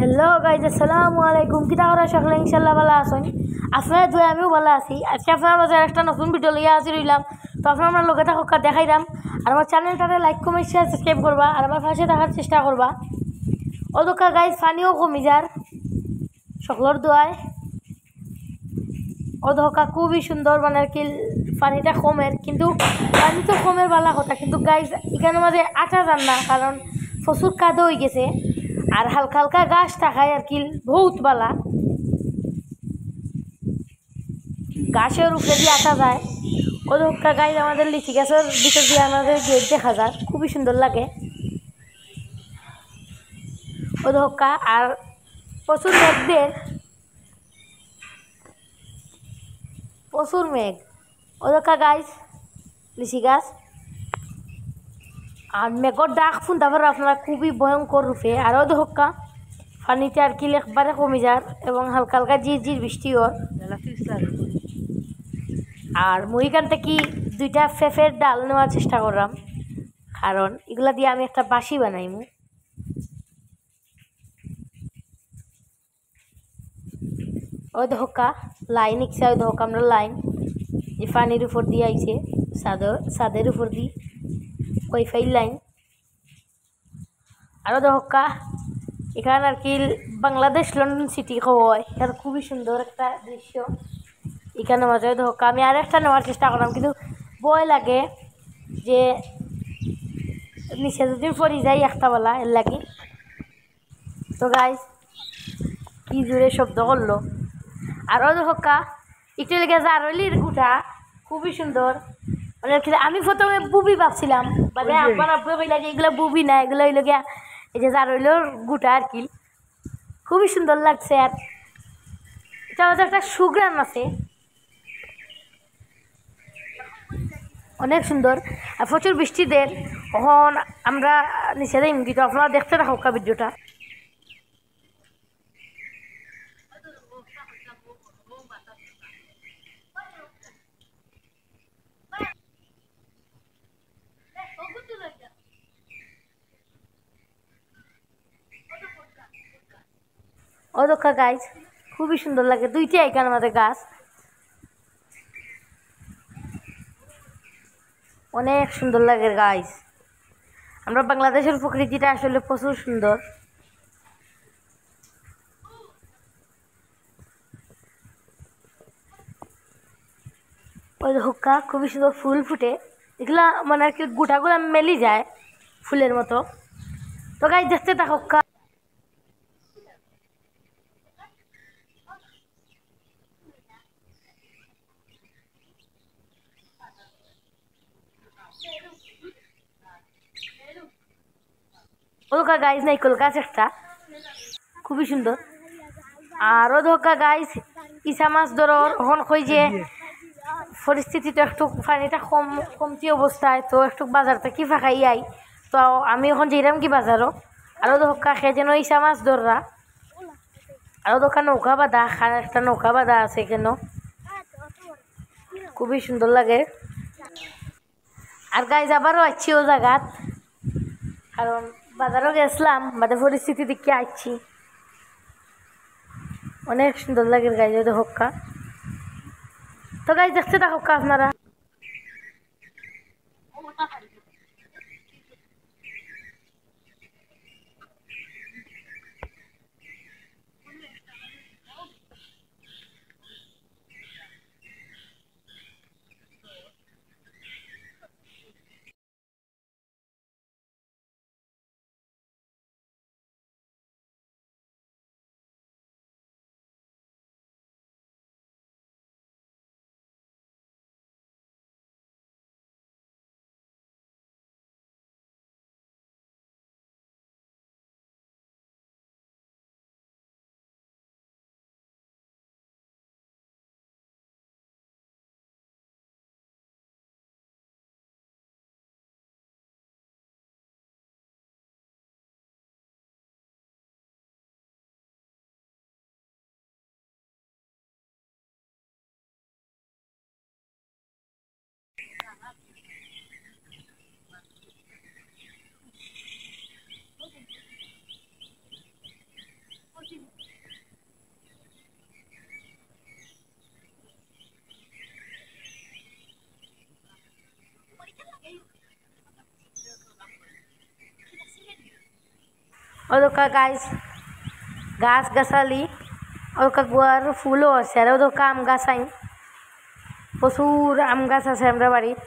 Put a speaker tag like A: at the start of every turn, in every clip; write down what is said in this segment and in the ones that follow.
A: Hello guys, আসসালামু আলাইকুম। কিতা করা সকলে ইনশাল্লাহ ভালো আছেন? আপনারা দুই আমিও ভালো আছি। আজকে আপনার মাঝে একটা নতুন ভিডিও লিয়ে হাজির হইলাম। তো আপনার আমার লগে থাকা দেখাইলাম। আর আমার চ্যানেলটাতে লাইক কমেন্ট শেয়ার সাবস্ক্রাইব করবা আর আমার পাশে থাকার চেষ্টা করবা। ওদকা গাইজ পানিও কমি যার সকলের দোয়ায়। ওদকা খুবই সুন্দর, মানে আর কি পানিটা কমের, কিন্তু পানি তো কমের বালা কথা, কিন্তু গাইজ এখানে মাঝে আটা যান না, কারণ প্রচুর কাদো হয়ে গেছে। আর হালকা হালকা গাছ থাকায় আর কি বহুত বালা, গাছের উপরে দিয়ে আসা যায়। ওদকা গাছ আমাদের লিচি গাছের ভিতর দিয়ে আমাদের গেট দেখা যায়, খুবই সুন্দর লাগে ওদকা। আর প্রচুর মেঘদের, প্রচুর মেঘ ওদকা গাছ, লিচি গাছ। আর মেঘর ডাক শুনতে পারো আপনারা খুবই ভয়ঙ্কর রূপে। আর ওদকা পানিতে আর কি একবারে কমে যার এবং হালকা হালকা ঝিরঝির বৃষ্টি ওর। আর মুইখান থেকে দুইটা ফেফের ডাল নেওয়ার চেষ্টা করলাম, কারণ এগুলা দিয়ে আমি একটা বাঁশি বানাইমু। ওই ধোকা লাইন ইচ্ছে, ওই ধোকা আমরা লাইন যে পানির উপর দিয়ে আইছে, ছাদের উপর দিয়ে ওয়াইফাই লাইন। আরও ধোকা এখানে আর কি বাংলাদেশ লন্ডন সিটি হয়, এটা খুবই সুন্দর একটা দৃশ্য। এখানে মাঝে ধোকা আমি আর একটা নেওয়ার চেষ্টা করলাম, কিন্তু ভয় লাগে যে নিচে যদি পড়ি যাই একটা বেলা, এর লাগে। তো গাইজ কি জোরে শব্দ করলো। আর ও হক্কা একটু লেগে জারলির গুটা খুবই সুন্দর, মানে আমি প্রথমে বুবি ভাবছিলাম, মানে আব্বার আব্বু কইলা যে এগুলো বুবি না, এগুলো হইল গিয়া এই যে জারলির গুটা আর কি, খুবই সুন্দর লাগছে। আর এটা মধ্যে একটা সুগ্রাম আছে, অনেক সুন্দর। আর প্রচুর বৃষ্টি দেন, তখন আমরা নিচে যাই, কিন্তু আপনারা দেখতে থাকো ভিডিওটা। ওদকা গাছ খুবই সুন্দর লাগে, দুইটা এখানে আমাদের গাছ অনেক সুন্দর লাগে গাছ। আমরা বাংলাদেশের প্রকৃতিটা আসলে প্রচুর সুন্দর। ওই হুক্কা খুবই সুন্দর ফুল ফুটে, এগুলা মানে আর কি গোটাগুলো মেলি যায় ফুলের মতো। তো গাছ দেখতে থাকো। ওদকা গাছ নাইকল গাছ একটা খুবই সুন্দর। আর ওদকা গাছ ইসা মাছ ধরো এখন কই যে পরিস্থিতি তো একটু পানিটা কমতি অবস্থায়, তো একটু বাজার থেকে ফাঁকাই আই। তো আমি এখন যাইলাম কি বাজারও। আরও দোকা খেয়ে যেন ইসা মাছ ধররা। আরও দোকান নৌকা বাঁধা, একটা নৌকা বাঁধা আছে কেন, খুবই সুন্দর লাগে। আর গাইজ আবারও আসছি ও জায়গাত, কারণ বাজারও গেছিলাম, বাজার পরিস্থিতি দেখে আসছি। অনেক সুন্দর লাগে গাইজ ওদের হক্কা। তো গাইজ দেখতে থাকো আপনারা। ওদোকা গাছ গাছ গাছালি ওদোকা গুয়ার ফুলও আছে আর ওদোকা আম গাছ আইন প্রচুর আম গাছ আছে আমরা বাড়ির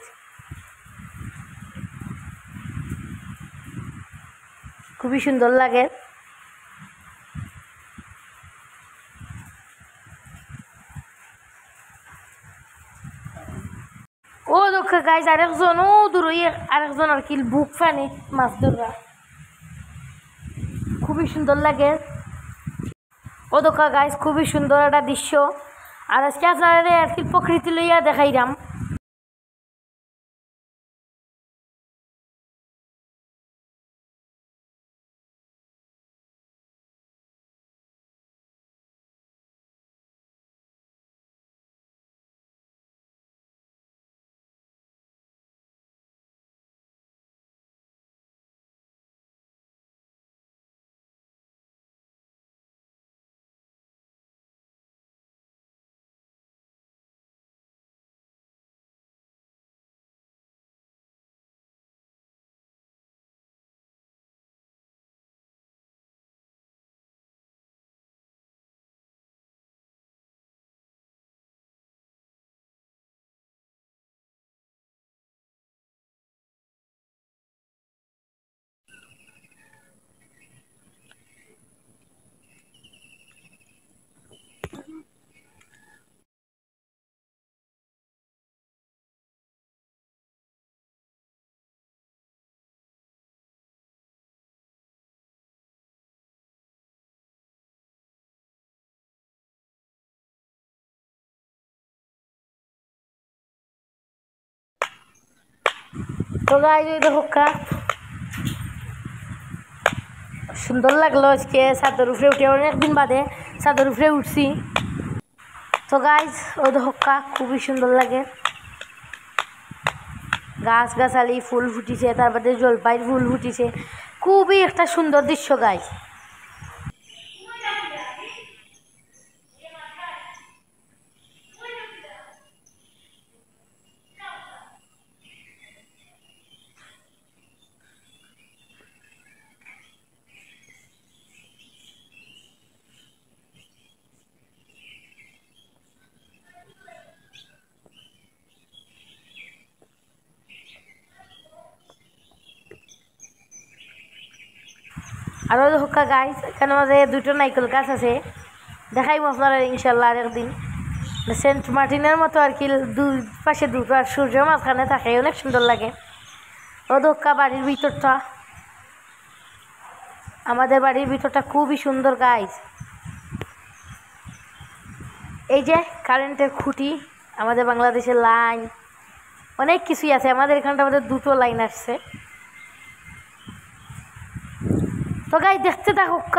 A: খুবই সুন্দর লাগে ও দোকা গাছ আরেকজন ও দূরে আরেকজন আর কি বুক ফানি মাছ ধরা খুবই সুন্দর লাগে ও দোকা গাছ খুবই সুন্দর একটা দৃশ্য আর আজকে আপনারা আর কি প্রকৃতি লইয়া দেখাইলাম তো গাইজ ওই দেখো সুন্দর লাগলো আজকে ছাদের উপরে উঠে অনেকদিন বাদে ছাদের উপরে উঠছি তো গাইজ ওই দেখো খুবই সুন্দর লাগে গাছ গাছালি ফুল ফুটিছে তার বাদে জলপাইয়ের ফুল ফুটিছে খুবই একটা সুন্দর দৃশ্য গাইজ আরও হুক্কা গাছ এখানে মাঝে দুটো নাইকল গাছ আছে দেখাইব আপনারা ইনশাল্লাহ আরেকদিন সেন্ট মার্টিনের মতো আর কি দুই পাশে দুটো আর সূর্য মাঝখানে থাকে অনেক সুন্দর লাগে ও হুক্কা বাড়ির ভিতরটা আমাদের বাড়ির ভিতরটা খুবই সুন্দর গাছ এই যে কারেন্টের খুঁটি আমাদের বাংলাদেশের লাইন অনেক কিছুই আছে আমাদের এখানটা আমাদের দুটো লাইন আসছে তো গাই দেখতে থাকুক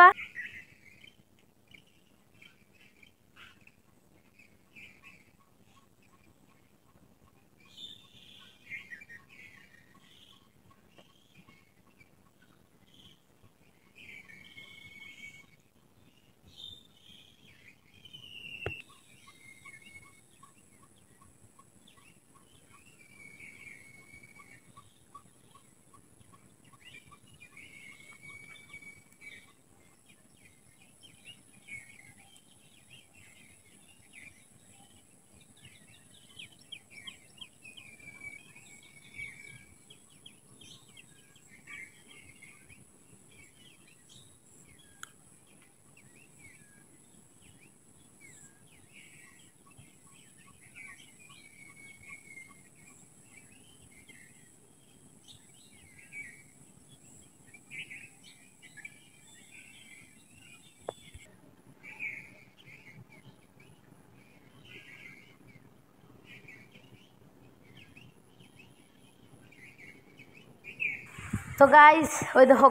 A: তো গাইস ওই দেখো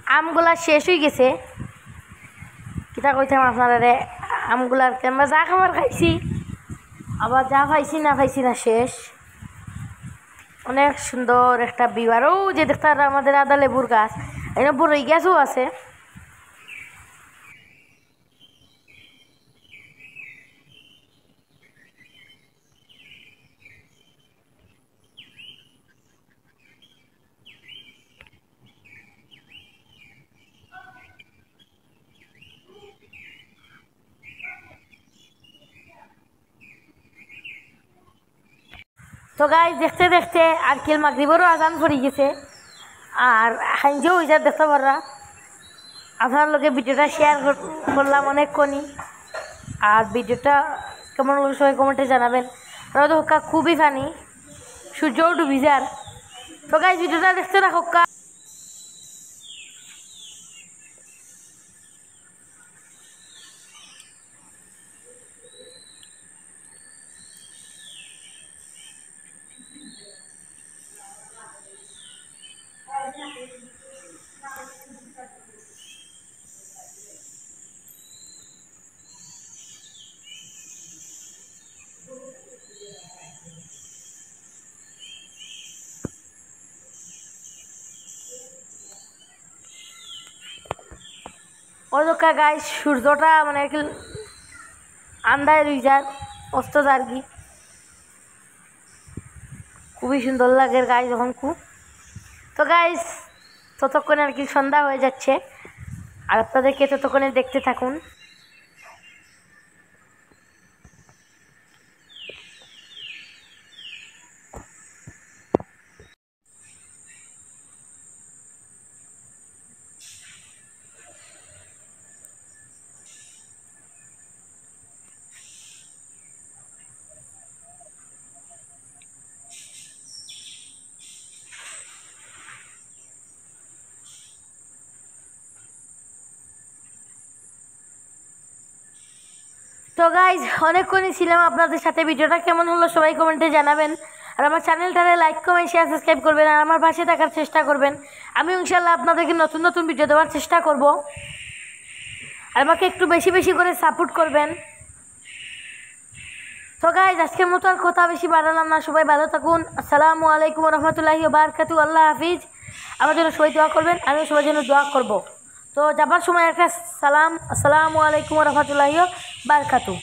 A: আমগুলা শেষ হয়ে গেছে কিতা কইতাম আপনারা রে আমগুলার আমরা যা খাবার খাইছি আবার যা খাইছি না শেষ অনেক সুন্দর একটা বিবারও যে দেখতে আমাদের আদা লেবুর গাছ এখানে বড়ই গাছও আছে তো গাইজ দেখতে দেখতে আর কিল মাগরিবেরও আজান পড়ে গেছে আর হাইজেও হয়ে যায় দেখতে পাররা। আপনার লোকে ভিডিওটা শেয়ার করলাম অনেকক্ষণই। আর ভিডিওটা কেমন লাগলো সবাই কমেন্টে জানাবেন। তো হক্কা খুবই ফানি, সূর্যও ডুবি যার। তো গাইজ ভিডিওটা দেখতে না হক্কা। ওদকা গাইজ সূর্যটা মানে আর কি আন্দায় রয়ে যায়, অস্ত আর কি খুবই সুন্দর লাগে গাইজ যখন খুব। তো গাইজ ততক্ষণে আর কি সন্ধ্যা হয়ে যাচ্ছে আর আপনাদেরকে ততক্ষণে দেখতে থাকুন। তো গাইজ অনেকক্ষণই ছিলাম আপনাদের সাথে। ভিডিওটা কেমন হলো সবাই কমেন্টে জানাবেন। আর আমার চ্যানেলটারে লাইক কমেন্ট শেয়ার সাবস্ক্রাইব করবেন আর আমার পাশে থাকার চেষ্টা করবেন। আমি ইনশাল্লাহ আপনাদেরকে নতুন নতুন ভিডিও দেওয়ার চেষ্টা করব। আর আমাকে একটু বেশি বেশি করে সাপোর্ট করবেন। তো গাইজ আজকের মতো আর কথা বেশি বাড়ালাম না। সবাই ভালো থাকুন। আসসালামু আলাইকুম রহমতুল্লাহি ওয়া বারাকাতুহু। আল্লাহ হাফিজ। আমার জন্য সবাই দোয়া করবেন, আমিও সবার জন্য দোয়া করব। তো যাবার সময় একটা সালাম, আসসালামু আলাইকুম রহমতুল্লাহি ওয়া বারাকাতুহু।